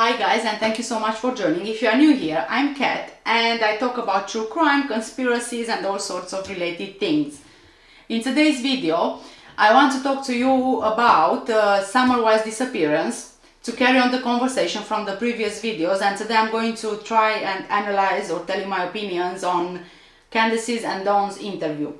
Hi guys, and thank you so much for joining. If you are new here, I'm Kat and I talk about true crime, conspiracies and all sorts of related things. In today's video, I want to talk to you about Summer Wild's disappearance, to carry on the conversation from the previous videos, and today I'm going to try and analyze or tell you my opinions on Candices and Dawn's interview.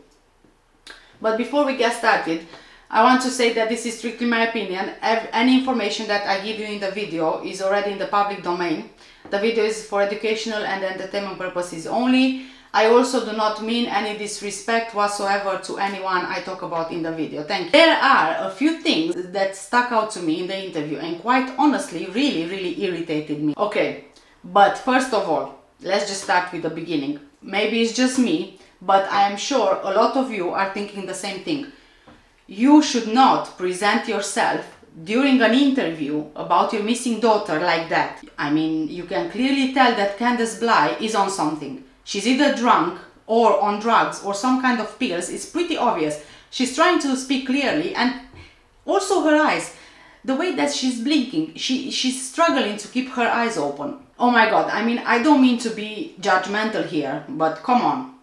But before we get started, I want to say that this is strictly my opinion. Any information that I give you in the video is already in the public domain. The video is for educational and entertainment purposes only. I also do not mean any disrespect whatsoever to anyone I talk about in the video. Thank you. There are a few things that stuck out to me in the interview and quite honestly really irritated me. Okay, but first of all, let's just start with the beginning. Maybe it's just me, but I am sure a lot of you are thinking the same thing. You should not present yourself during an interview about your missing daughter like that. I mean, you can clearly tell that CANDUS BLY is on something. She's either drunk or on drugs or some kind of pills. It's pretty obvious. She's trying to speak clearly, and also her eyes. The way that she's blinking, she's struggling to keep her eyes open. Oh my god, I mean, I don't mean to be judgmental here, but come on.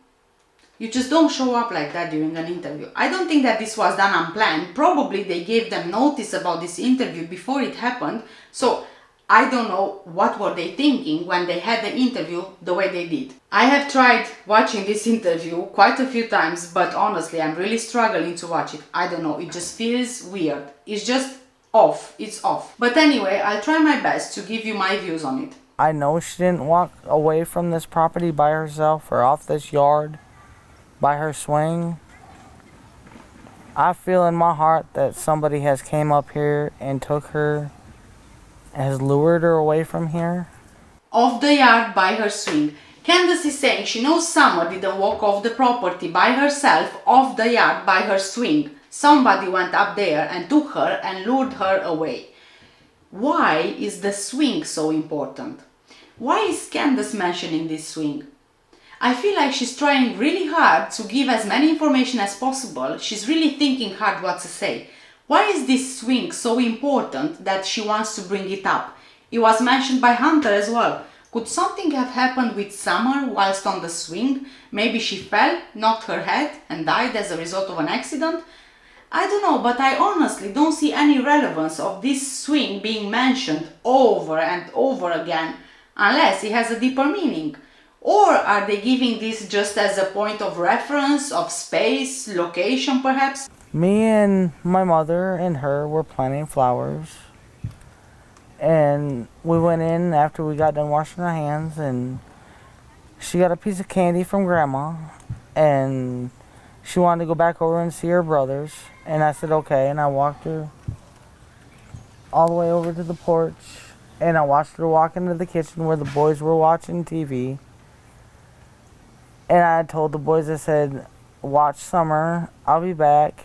You just don't show up like that during an interview. I don't think that this was done unplanned. Probably they gave them notice about this interview before it happened. So I don't know what were they thinking when they had the interview the way they did. I have tried watching this interview quite a few times, but honestly I'm really struggling to watch it. I don't know, it just feels weird. It's just off. It's off. But anyway, I'll try my best to give you my views on it. I know she didn't walk away from this property by herself or off this yard by her swing. I feel in my heart that somebody has came up here and took her, has lured her away from here. Off the yard by her swing. Candice is saying she knows Summer didn't walk off the property by herself off the yard by her swing. Somebody went up there and took her and lured her away. Why is the swing so important? Why is Candice mentioning this swing? I feel like she's trying really hard to give as many information as possible. She's really thinking hard what to say. Why is this swing so important that she wants to bring it up? It was mentioned by Hunter as well. Could something have happened with Summer whilst on the swing? Maybe she fell, knocked her head and died as a result of an accident? I don't know, but I honestly don't see any relevance of this swing being mentioned over and over again, unless it has a deeper meaning. Or are they giving this just as a point of reference, of space, location perhaps? Me and my mother and her were planting flowers. And we went in after we got done washing our hands, and she got a piece of candy from Grandma. And she wanted to go back over and see her brothers. And I said okay, and I walked her all the way over to the porch. And I watched her walk into the kitchen where the boys were watching TV. And I told the boys, I said, watch Summer, I'll be back.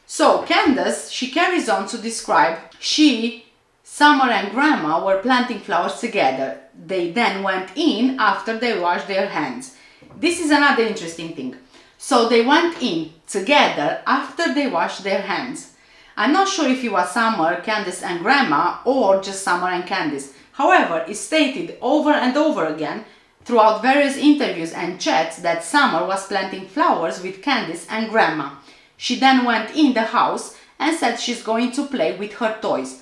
So Candice, she carries on to describe she, Summer and Grandma were planting flowers together. They then went in after they washed their hands. This is another interesting thing. So they went in together after they washed their hands. I'm not sure if it was Summer, Candice and Grandma or just Summer and Candice. However, it's stated over and over again throughout various interviews and chats that Summer was planting flowers with Candice and Grandma. She then went in the house and said she's going to play with her toys.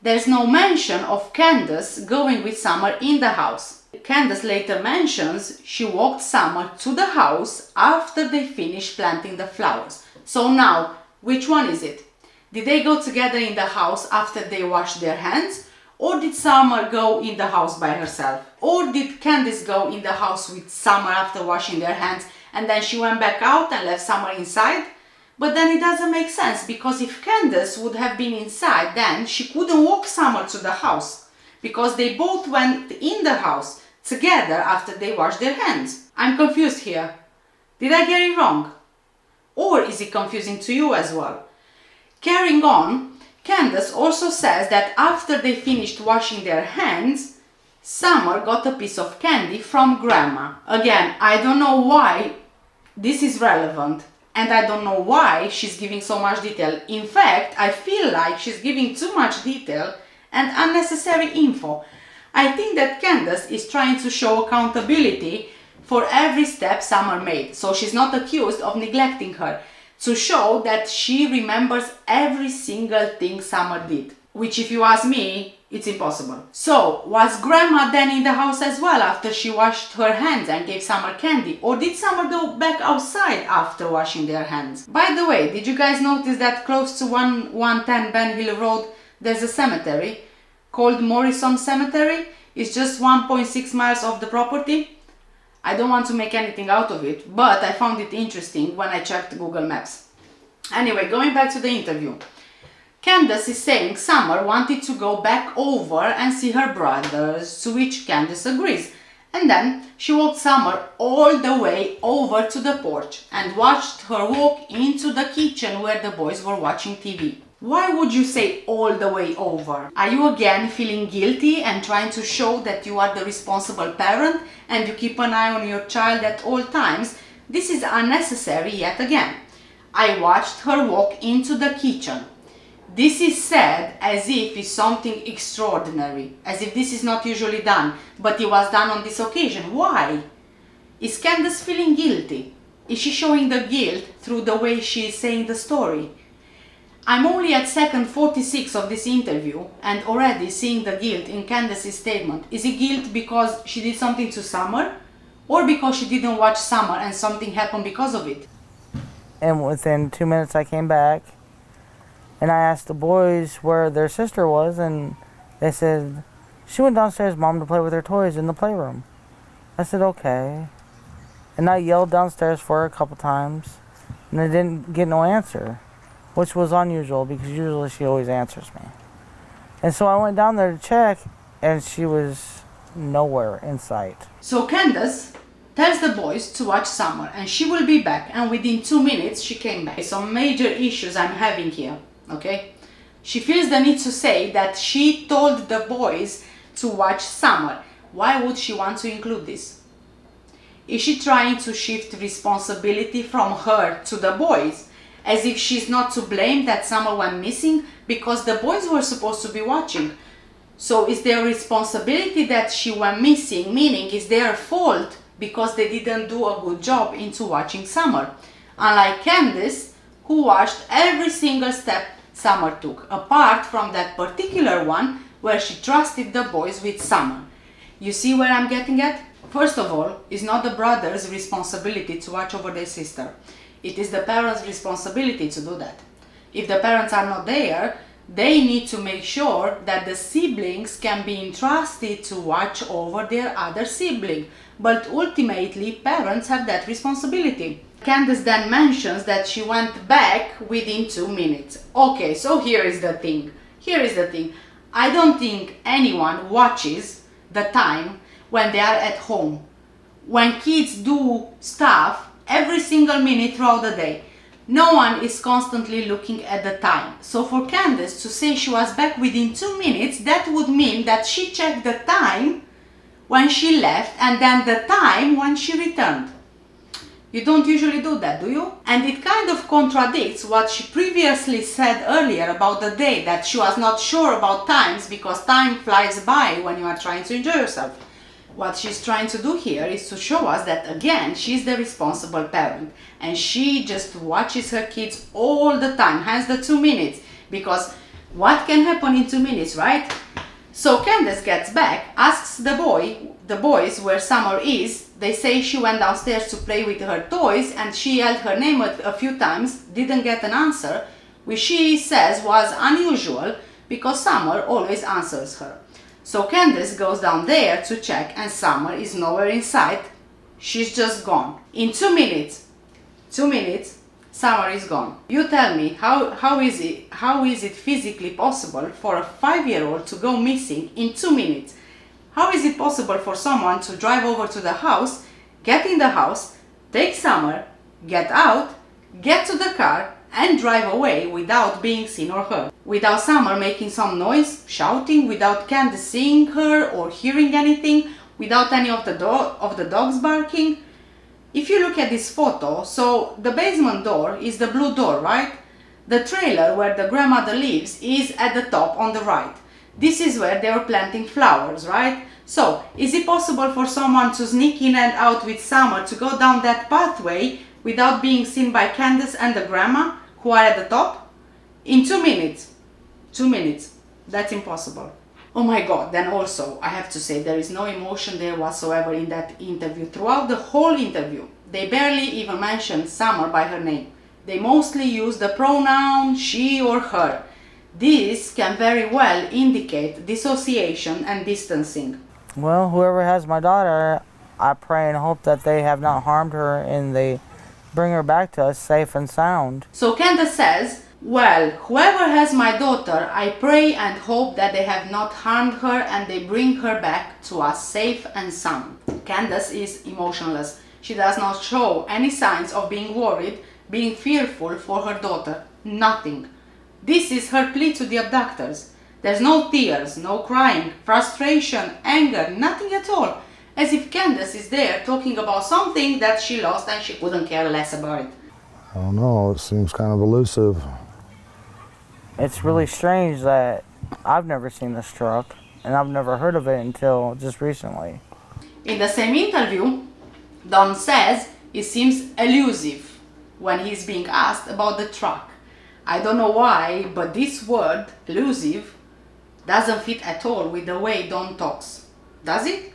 There's no mention of Candice going with Summer in the house. Candice later mentions she walked Summer to the house after they finished planting the flowers. So now, which one is it? Did they go together in the house after they washed their hands? Or did Summer go in the house by herself? Or did Candice go in the house with Summer after washing their hands and then she went back out and left Summer inside? But then it doesn't make sense, because if Candice would have been inside, then she couldn't walk Summer to the house, because they both went in the house together after they washed their hands. I'm confused here. Did I get it wrong? Or is it confusing to you as well? Carrying on, Candice also says that after they finished washing their hands, Summer got a piece of candy from Grandma. Again, I don't know why this is relevant, and I don't know why she's giving so much detail. In fact, I feel like she's giving too much detail and unnecessary info. I think that Candice is trying to show accountability for every step Summer made, so she's not accused of neglecting her, to show that she remembers every single thing Summer did, which if you ask me, it's impossible. So, was Grandma then in the house as well after she washed her hands and gave Summer candy? Or did Summer go back outside after washing their hands? By the way, did you guys notice that close to 110 Ben Hill Road there's a cemetery called Morrison Cemetery? It's just 1.6 miles off the property. I don't want to make anything out of it, but I found it interesting when I checked Google Maps. Anyway, going back to the interview. Candice is saying Summer wanted to go back over and see her brothers, to which Candice agrees. And then she walked Summer all the way over to the porch and watched her walk into the kitchen where the boys were watching TV. Why would you say all the way over? Are you again feeling guilty and trying to show that you are the responsible parent and you keep an eye on your child at all times? This is unnecessary yet again. I watched her walk into the kitchen. This is said as if it's something extraordinary, as if this is not usually done, but it was done on this occasion. Why? Is Candice feeling guilty? Is she showing the guilt through the way she is saying the story? I'm only at second 46 of this interview and already seeing the guilt in Candice's statement. Is it guilt because she did something to Summer? Or because she didn't watch Summer and something happened because of it? And within 2 minutes I came back and I asked the boys where their sister was, and they said, she went downstairs, Mom, to play with her toys in the playroom. I said, okay. And I yelled downstairs for her a couple times and I didn't get no answer, which was unusual because usually she always answers me. And so I went down there to check and she was nowhere in sight. So Candice tells the boys to watch Summer and she will be back, and within 2 minutes she came back. Some major issues I'm having here, okay? She feels the need to say that she told the boys to watch Summer. Why would she want to include this? Is she trying to shift responsibility from her to the boys, as if she's not to blame that Summer went missing because the boys were supposed to be watching? So is their responsibility that she went missing, meaning is their fault because they didn't do a good job into watching Summer? Unlike Candice, who watched every single step Summer took, apart from that particular one where she trusted the boys with Summer. You see where I'm getting at? First of all, it's not the brother's responsibility to watch over their sister. It is the parents' responsibility to do that. If the parents are not there, they need to make sure that the siblings can be entrusted to watch over their other sibling. But ultimately, parents have that responsibility. Candice then mentions that she went back within 2 minutes. Okay, so here is the thing. I don't think anyone watches the time when they are at home. When kids do stuff every single minute throughout the day, no one is constantly looking at the time. So for Candice to say she was back within 2 minutes, that would mean that she checked the time when she left and then the time when she returned. You don't usually do that, do you? And it kind of contradicts what she previously said earlier about the day, that she was not sure about times because time flies by when you are trying to enjoy yourself. What she's trying to do here is to show us that again she's the responsible parent and she just watches her kids all the time, hence the 2 minutes, because what can happen in 2 minutes, right? So Candice gets back, asks the boys where Summer is. They say she went downstairs to play with her toys and she yelled her name a few times, didn't get an answer, which she says was unusual because Summer always answers her. So Candice goes down there to check and Summer is nowhere in sight. She's just gone. In 2 minutes, Summer is gone. You tell me, how is it physically possible for a 5-year-old to go missing in 2 minutes? How is it possible for someone to drive over to the house, get in the house, take Summer, get out, get to the car and drive away without being seen or heard? Without Summer making some noise, shouting, without Candice seeing her or hearing anything, without any of the dogs barking? If you look at this photo, so the basement door is the blue door, right? The trailer where the grandmother lives is at the top on the right. This is where they were planting flowers, right? So, is it possible for someone to sneak in and out with Summer to go down that pathway without being seen by Candice and the grandma who are at the top? In 2 minutes. 2 minutes. That's impossible. Oh my god, then also, I have to say, there is no emotion there whatsoever in that interview. Throughout the whole interview, they barely even mentioned Summer by her name. They mostly use the pronoun she or her. This can very well indicate dissociation and distancing. Well, whoever has my daughter, I pray and hope that they have not harmed her and they bring her back to us safe and sound. So Candace says, well, whoever has my daughter, I pray and hope that they have not harmed her and they bring her back to us safe and sound. Candace is emotionless. She does not show any signs of being worried, being fearful for her daughter. Nothing. This is her plea to the abductors. There's no tears, no crying, frustration, anger, nothing at all. As if Candace is there talking about something that she lost and she couldn't care less about it. I don't know, it seems kind of elusive. It's really strange that I've never seen this truck and I've never heard of it until just recently. In the same interview, Don says it seems elusive when he's being asked about the truck. I don't know why, but this word, elusive, doesn't fit at all with the way Don talks. Does it?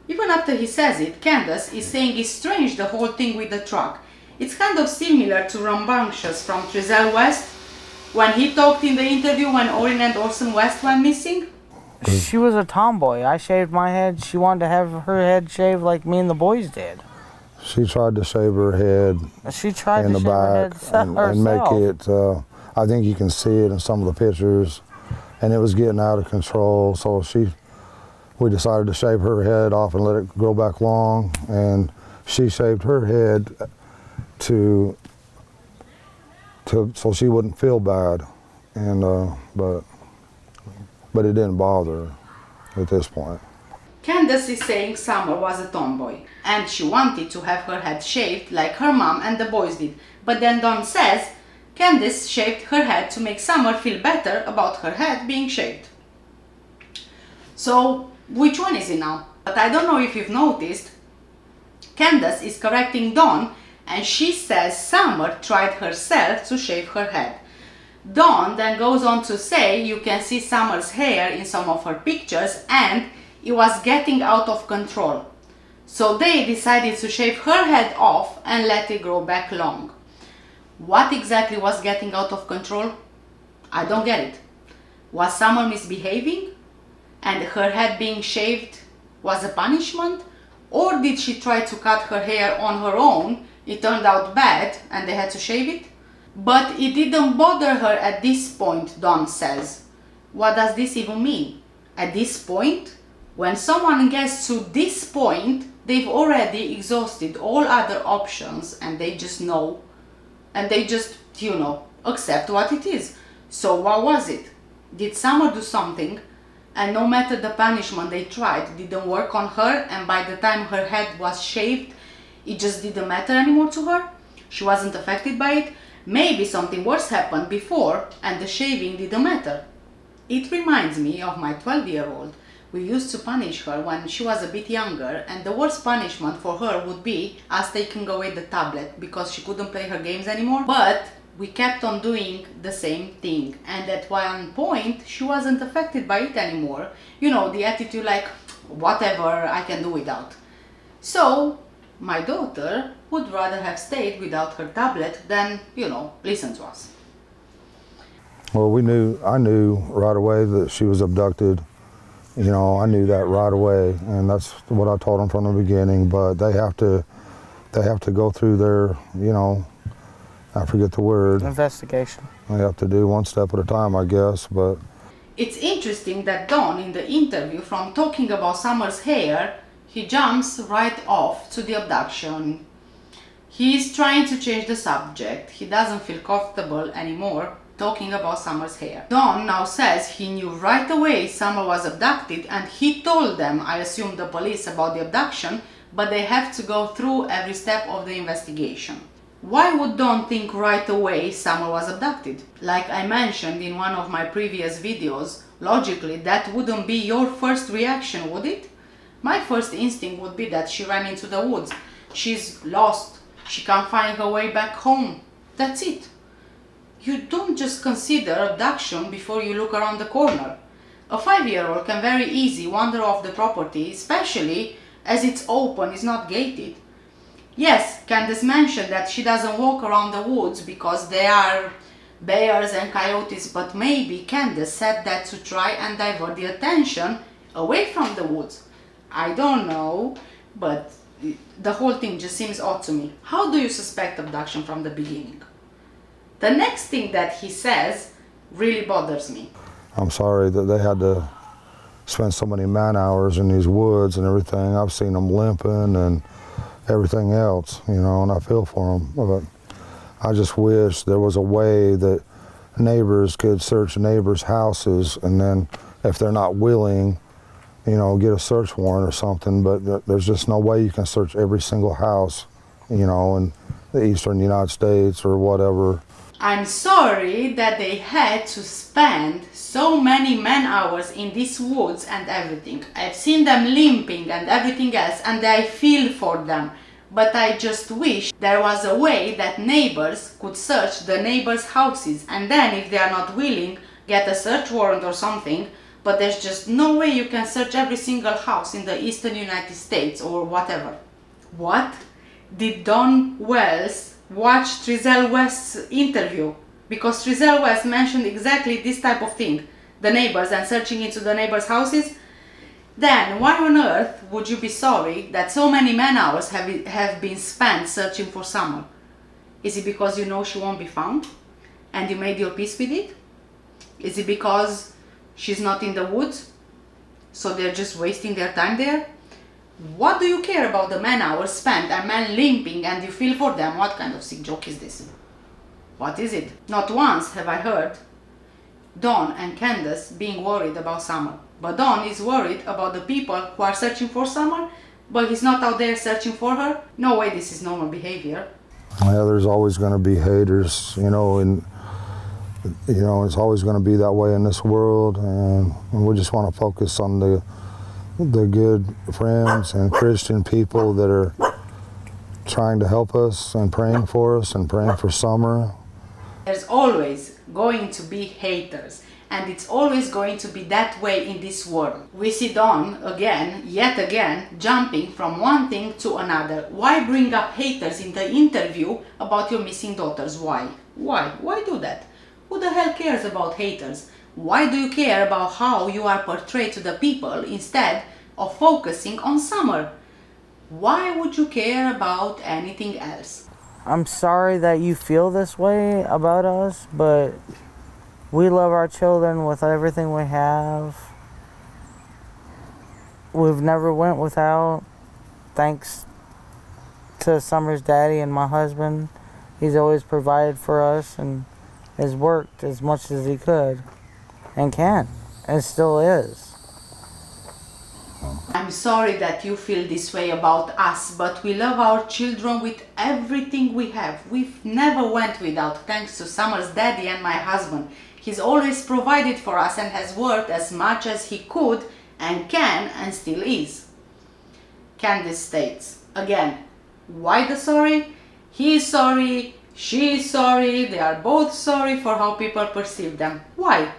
Even after he says it, Candace is saying it's strange, the whole thing with the truck. It's kind of similar to Rambunctious from Trizell West when he talked in the interview when Orrin and Orson West went missing. She was a tomboy. I shaved my head. She wanted to have her head shaved like me and the boys did. She tried to shave her head She tried in to the shave her back head and make herself. it, I think you can see it in some of the pictures, and it was getting out of control, so we decided to shave her head off and let it grow back long, and she shaved her head so she wouldn't feel bad, and but it didn't bother her at this point. Candace is saying Summer was a tomboy and she wanted to have her head shaved like her mom and the boys did. But then Don says Candace shaved her head to make Summer feel better about her head being shaved. So which one is it now? But I don't know if you've noticed, Candace is correcting Dawn and she says Summer tried herself to shave her head. Dawn then goes on to say you can see Summer's hair in some of her pictures and it was getting out of control. So they decided to shave her head off and let it grow back long. What exactly was getting out of control? I don't get it. Was Summer misbehaving and her head being shaved was a punishment? Or did she try to cut her hair on her own, it turned out bad and they had to shave it? But it didn't bother her at this point, Dawn says. What does this even mean? At this point? When someone gets to this point, they've already exhausted all other options and they just know, and they just, accept what it is. So what was it? Did Summer do something and no matter the punishment they tried, didn't work on her, and by the time her head was shaved, it just didn't matter anymore to her? She wasn't affected by it? Maybe something worse happened before and the shaving didn't matter. It reminds me of my 12-year-old. We used to punish her when she was a bit younger, and the worst punishment for her would be us taking away the tablet because she couldn't play her games anymore. But we kept on doing the same thing, and at one point she wasn't affected by it anymore. The attitude like, whatever, I can do without. So my daughter would rather have stayed without her tablet than, listen to us. Well, I knew right away that she was abducted. I knew that right away, and that's what I told them from the beginning. But they have to go through their, I forget the word. Investigation. They have to do one step at a time, I guess. But it's interesting that Don, in the interview, from talking about Summer's hair, he jumps right off to the abduction. He's trying to change the subject. He doesn't feel comfortable anymore talking about Summer's hair. Don now says he knew right away Summer was abducted and he told them, I assume the police, about the abduction, but they have to go through every step of the investigation. Why would Don think right away Summer was abducted? Like I mentioned in one of my previous videos, Logically, that wouldn't be your first reaction, would it? My first instinct would be that she ran into the woods. She's lost. She can't find her way back home. That's it. You don't just consider abduction before you look around the corner. A 5-year-old can very easily wander off the property, especially as it's open, it's not gated. Yes, Candice mentioned that she doesn't walk around the woods because there are bears and coyotes, but maybe Candice said that to try and divert the attention away from the woods. I don't know, but the whole thing just seems odd to me. How do you suspect abduction from the beginning? The next thing that he says really bothers me. I'm sorry that they had to spend so many man hours in these woods and everything. I've seen them limping and everything else, you know, and I feel for them. But I just wish there was a way that neighbors could search neighbors' houses, and then if they're not willing, you know, get a search warrant or something. But there's just no way you can search every single house, you know, in the eastern United States or whatever. I'm sorry that they had to spend so many man hours in these woods and everything. I've seen them limping and everything else, and I feel for them. But I just wish there was a way that neighbors could search the neighbors' houses, and then if they are not willing, get a search warrant or something. But there's just no way you can search every single house in the eastern United States or whatever. What? Did Don Wells watch Trezell West's interview? Because Trezell West mentioned exactly this type of thing, the neighbors and searching into the neighbors' houses. Then why on earth would you be sorry that so many man hours have been spent searching for Summer? Is it because you know she won't be found and you made your peace with it? Is it because she's not in the woods, so they're just wasting their time there? What do you care about the man hours spent and men limping and you feel for them? What kind of sick joke is this? What is it? Not once have I heard Dawn and Candace being worried about Summer. But Dawn is worried about the people who are searching for Summer, but he's not out there searching for her. No way this is normal behavior. Yeah, there's always going to be haters, you know, and you know, it's always going to be that way in this world, and we just want to focus on the good friends and Christian people that are trying to help us and praying for us and praying for Summer. There's always going to be haters, and it's always going to be that way in this world. We see Dawn again, yet again, jumping from one thing to another. Why bring up haters in the interview about your missing daughters? Why? Why do that? Who the hell cares about haters? Why do you care about how you are portrayed to the people instead of focusing on Summer? Why would you care about anything else? I'm sorry that you feel this way about us, but we love our children with everything we have. We've never went without, thanks to Summer's daddy and my husband. He's always provided for us and has worked as much as he could and can, and still is. I'm sorry that you feel this way about us, but we love our children with everything we have. We've never went without, thanks to Summer's daddy and my husband. He's always provided for us and has worked as much as he could and can and still is. Candice states, again, why the sorry? He is sorry, she is sorry, they are both sorry for how people perceive them. Why?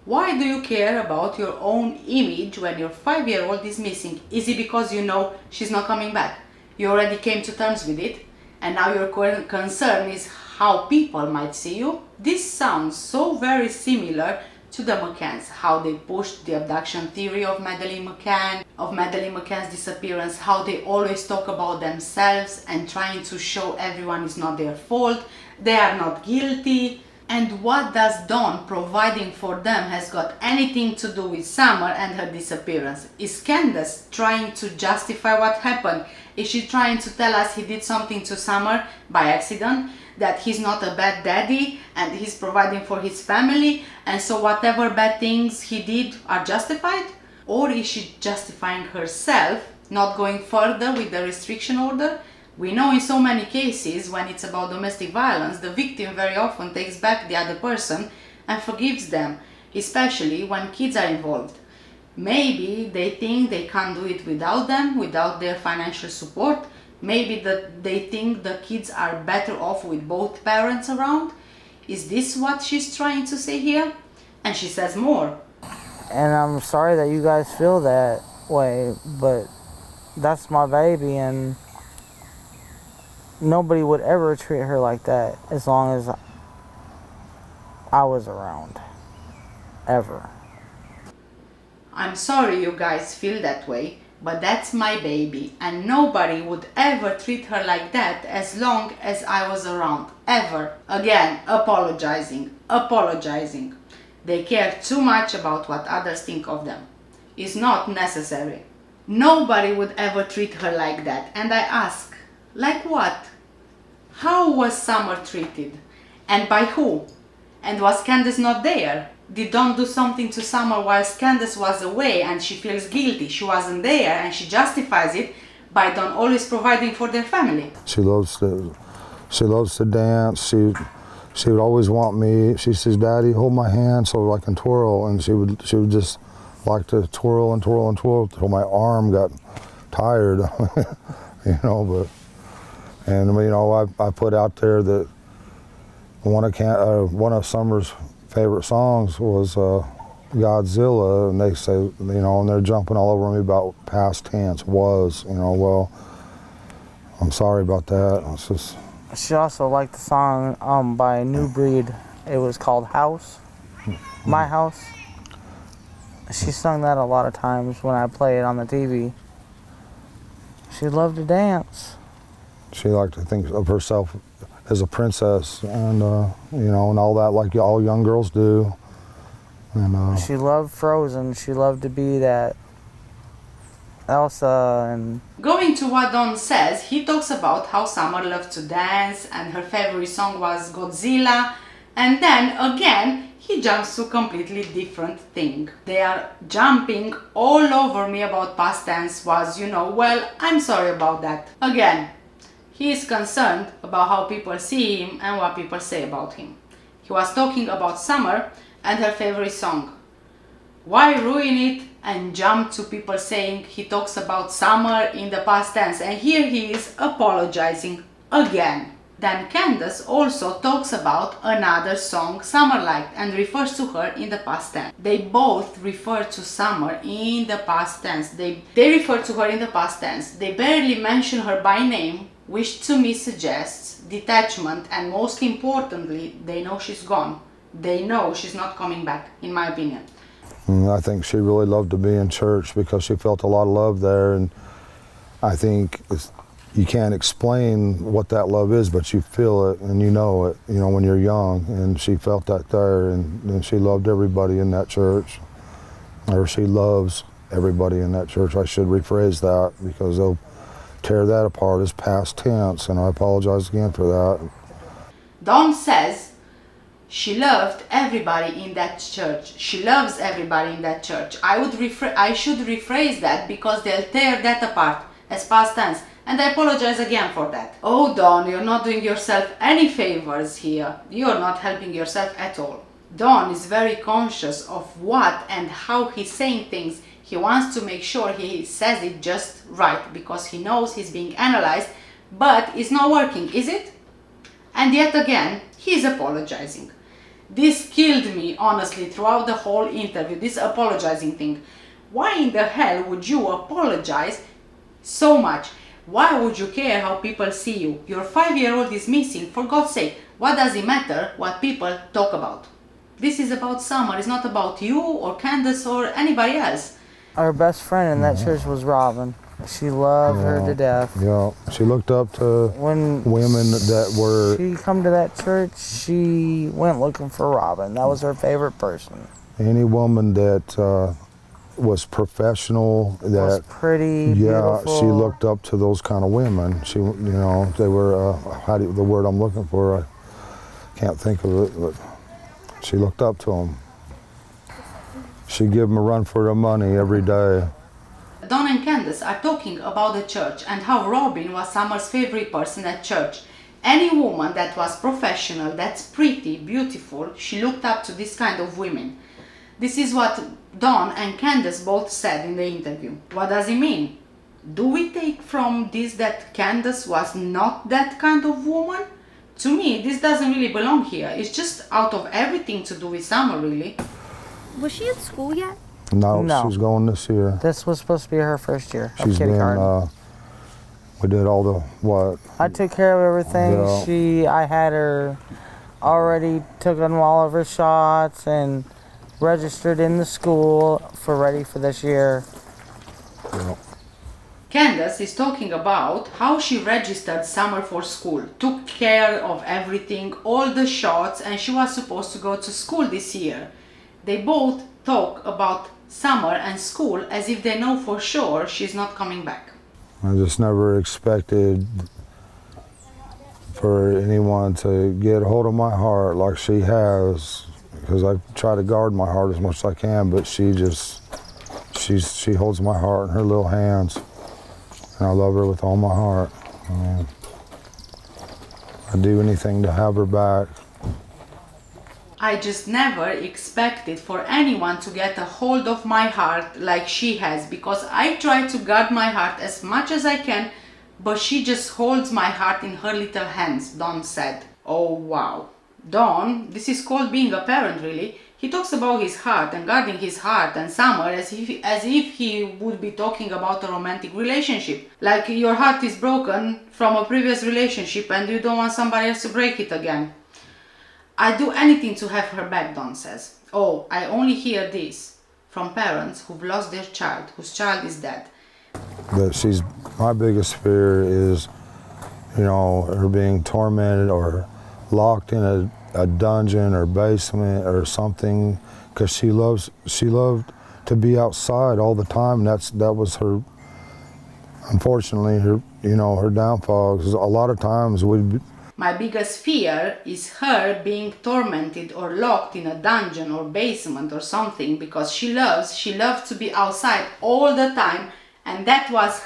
Why do you care about your own image when your 5-year-old is missing? Is it because you know she's not coming back? You already came to terms with it, and now your concern is how people might see you? This sounds so very similar to the McCanns, how they pushed the abduction theory of Madeleine McCann's disappearance, how they always talk about themselves and trying to show everyone is not their fault, they are not guilty. And what does Dawn providing for them has got anything to do with Summer and her disappearance? Is Candace trying to justify what happened? Is she trying to tell us he did something to Summer by accident? That he's not a bad daddy and he's providing for his family, and so whatever bad things he did are justified? Or is she justifying herself, not going further with the restriction order? We know in so many cases when it's about domestic violence, the victim very often takes back the other person and forgives them. especially when kids are involved. Maybe they think they can't do it without them, without their financial support. Maybe that they think the kids are better off with both parents around. Is this what she's trying to say here? And she says more. And I'm sorry that you guys feel that way, but that's my baby, and nobody would ever treat her like that as long as I was around. Ever. I'm sorry you guys feel that way, but that's my baby, and nobody would ever treat her like that as long as I was around. Ever. Again, apologizing. They care too much about what others think of them. It's not necessary. Nobody would ever treat her like that. And I ask, like what? How was Summer treated? And by who? And was Candice not there? Did Dawn do something to Summer whilst Candice was away and she feels guilty? She wasn't there, and she justifies it by Dawn always providing for their family. She loves to dance. She would always want me. She says, "Daddy, hold my hand so I can twirl," and she would just like to twirl and twirl and twirl until my arm got tired, you know. I put out there that one of Summer's favorite songs was Godzilla, and they say, and they're jumping all over me about past tense was, well, I'm sorry about that. It's just. She also liked the song by New Breed. It was called House, My House. She sung that a lot of times when I play it on the TV. She loved to dance. She liked to think of herself as a princess, and and all that, like all young girls do. And she loved Frozen. She loved to be that Elsa. And going to what Dawn says, he talks about how Summer loved to dance and her favorite song was Godzilla, and then again he jumps to a completely different thing. They are jumping all over me about past tense was, well, I'm sorry about that. Again, he is concerned about how people see him and what people say about him. He was talking about Summer and her favorite song. Why ruin it and jump to people saying he talks about Summer in the past tense? And here he is apologizing again. Then Candice also talks about another song Summer liked and refers to her in the past tense. They both refer to Summer in the past tense. They refer to her in the past tense. They barely mention her by name, which to me suggests detachment, and most importantly, they know she's gone. They know she's not coming back, in my opinion. I think she really loved to be in church because she felt a lot of love there, and I think you can't explain what that love is, but you feel it and you know it, when you're young, and she felt that there, and she loved everybody in that church, or she loves everybody in that church. I should rephrase that because they'll tear that apart as past tense, and I apologize again for that. Dawn says she loved everybody in that church. She loves everybody in that church. I should rephrase that because they'll tear that apart as past tense, and I apologize again for that. Oh Dawn, you're not doing yourself any favors here. You're not helping yourself at all. Dawn is very conscious of what and how he's saying things. He wants to make sure he says it just right because he knows he's being analyzed, but it's not working, is it? And yet again, he's apologizing. This killed me, honestly, throughout the whole interview, this apologizing thing. Why in the hell would you apologize so much? Why would you care how people see you? Your 5-year-old is missing, for God's sake. What does it matter what people talk about? This is about Summer, it's not about you or Candice or anybody else. Our best friend in that church was Robin. She loved her to death. Yeah, she looked up to women that were... She come to that church, she went looking for Robin. That was her favorite person. Any woman that was professional, that was pretty, beautiful. She looked up to those kind of women. She, they were, the word I'm looking for, I can't think of it, but she looked up to them. She'd give them a run for their money every day. Dawn and Candice are talking about the church and how Robin was Summer's favorite person at church. Any woman that was professional, that's pretty, beautiful, she looked up to this kind of women. This is what Dawn and Candice both said in the interview. What does it mean? Do we take from this that Candice was not that kind of woman? To me, this doesn't really belong here. It's just out of everything to do with Summer, really. Was she in school yet? No, No. she's going this year. This was supposed to be her first year of She's been, kindergarten. we did all the, what? I took care of everything. Yeah. I had her already took on all of her shots and registered in the school for ready for this year. Yeah. Candice is talking about how she registered Summer for school, took care of everything, all the shots, and she was supposed to go to school this year. They both talk about Summer and school as if they know for sure she's not coming back. I just never expected for anyone to get a hold of my heart like she has, because I try to guard my heart as much as I can, but she holds my heart in her little hands, and I love her with all my heart. I'd do anything to have her back. I just never expected for anyone to get a hold of my heart like she has, because I try to guard my heart as much as I can, but she just holds my heart in her little hands, Dawn said. Oh wow. Dawn, this is called being a parent, really. He talks about his heart and guarding his heart and Summer as if he would be talking about a romantic relationship. Like your heart is broken from a previous relationship and you don't want somebody else to break it again. I'd do anything to have her back, Dawn says. Oh, I only hear this from parents who've lost their child, whose child is dead. That my biggest fear is, her being tormented or locked in a dungeon or basement or something, because she loved to be outside all the time. That was her, unfortunately, her downfall. 'Cause a lot of times My biggest fear is her being tormented or locked in a dungeon or basement or something, because she loves to be outside all the time, and that was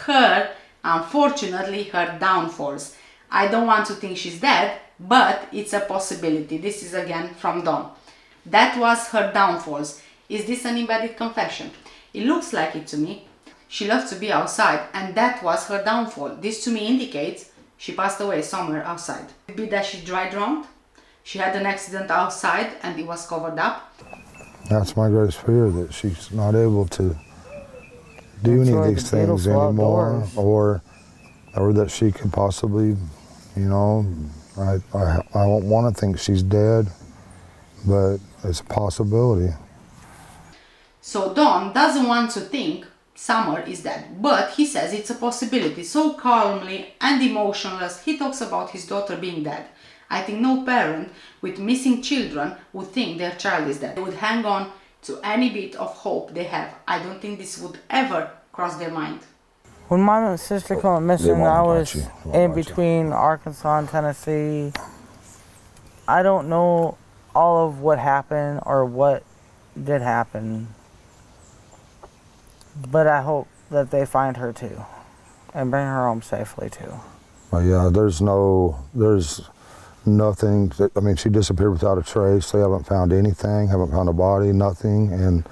unfortunately, her downfalls. I don't want to think she's dead, but it's a possibility. This is again from Dawn. That was her downfalls. Is this an embedded confession? It looks like it to me. She loved to be outside, and that was her downfall. This to me indicates she passed away somewhere outside. Could be that she dry drowned. She had an accident outside and it was covered up. That's my greatest fear, that she's not able to do any of these things anymore, or that she could possibly, I don't want to think she's dead, but it's a possibility. So Dawn doesn't want to think Summer is dead, but he says it's a possibility. So calmly and emotionless, he talks about his daughter being dead. I think no parent with missing children would think their child is dead. They would hang on to any bit of hope they have. I don't think this would ever cross their mind. When my sister went missing, won't I touch was you. They won't in touch you. between Arkansas and Tennessee. I don't know all of what happened or what did happen, but I hope that they find her too and bring her home safely too. Well, yeah, there's nothing. She disappeared without a trace. They haven't found anything, haven't found a body, nothing. And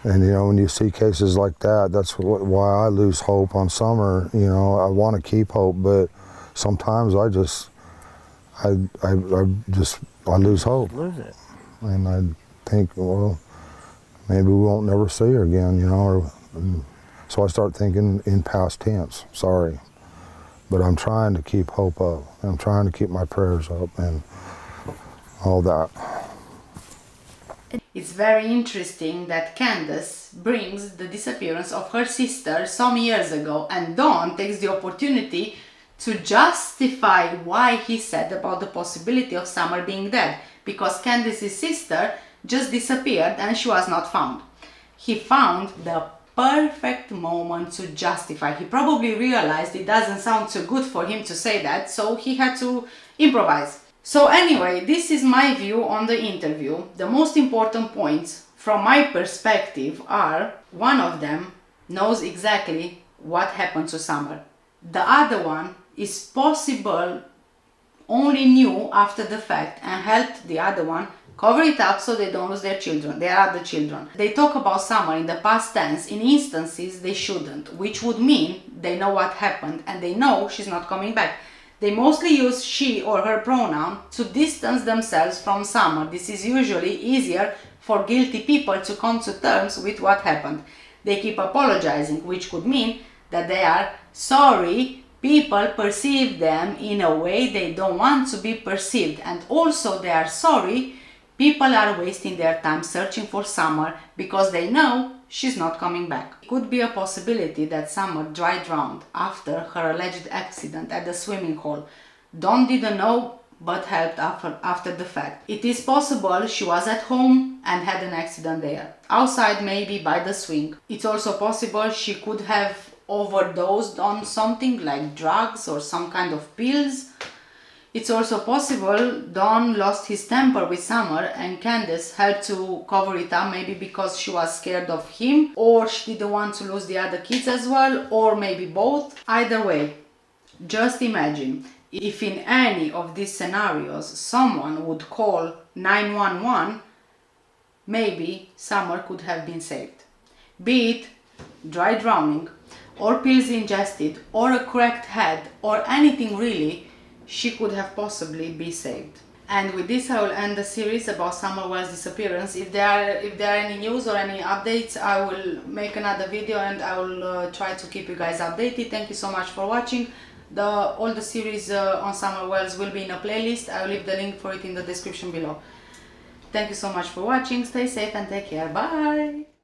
when you see cases like that, that's why I lose hope on Summer. I want to keep hope, but sometimes I lose hope. Lose it. And I think, well, maybe we won't never see her again, so I start thinking in past tense, sorry. But I'm trying to keep hope up. I'm trying to keep my prayers up and all that. It's very interesting that Candice brings the disappearance of her sister some years ago, and Dawn takes the opportunity to justify why he said about the possibility of Summer being dead, because Candice's sister just disappeared and she was not found. He found the perfect moment to justify. He probably realized it doesn't sound too good for him to say that, so he had to improvise. So anyway, this is my view on the interview. The most important points from my perspective are: one of them knows exactly what happened to Summer. The other one is possible only knew after the fact and helped the other one Cover it up so they don't lose their children, their other children. They talk about Summer in the past tense in instances they shouldn't, which would mean they know what happened and they know she's not coming back. They mostly use she or her pronoun to distance themselves from Summer. This is usually easier for guilty people to come to terms with what happened. They keep apologizing, which could mean that they are sorry people perceive them in a way they don't want to be perceived, and also they are sorry people are wasting their time searching for Summer because they know she's not coming back. It could be a possibility that Summer dry drowned after her alleged accident at the swimming hole. Dawn didn't know but helped after the fact. It is possible she was at home and had an accident there, outside maybe by the swing. It's also possible she could have overdosed on something like drugs or some kind of pills. It's also possible Don lost his temper with Summer and Candice helped to cover it up, maybe because she was scared of him, or she didn't want to lose the other kids as well, or maybe both. Either way, just imagine if in any of these scenarios someone would call 911, maybe Summer could have been saved. Be it dry drowning, or pills ingested, or a cracked head, or anything really, she could have possibly be saved. And with this I will end the series about Summer Wells' disappearance. If there are any news or any updates, I will make another video and I will try to keep you guys updated. Thank you so much for watching. All the series on Summer Wells will be in a playlist. I will leave the link for it in the description below. Thank you so much for watching. Stay safe and take care. Bye!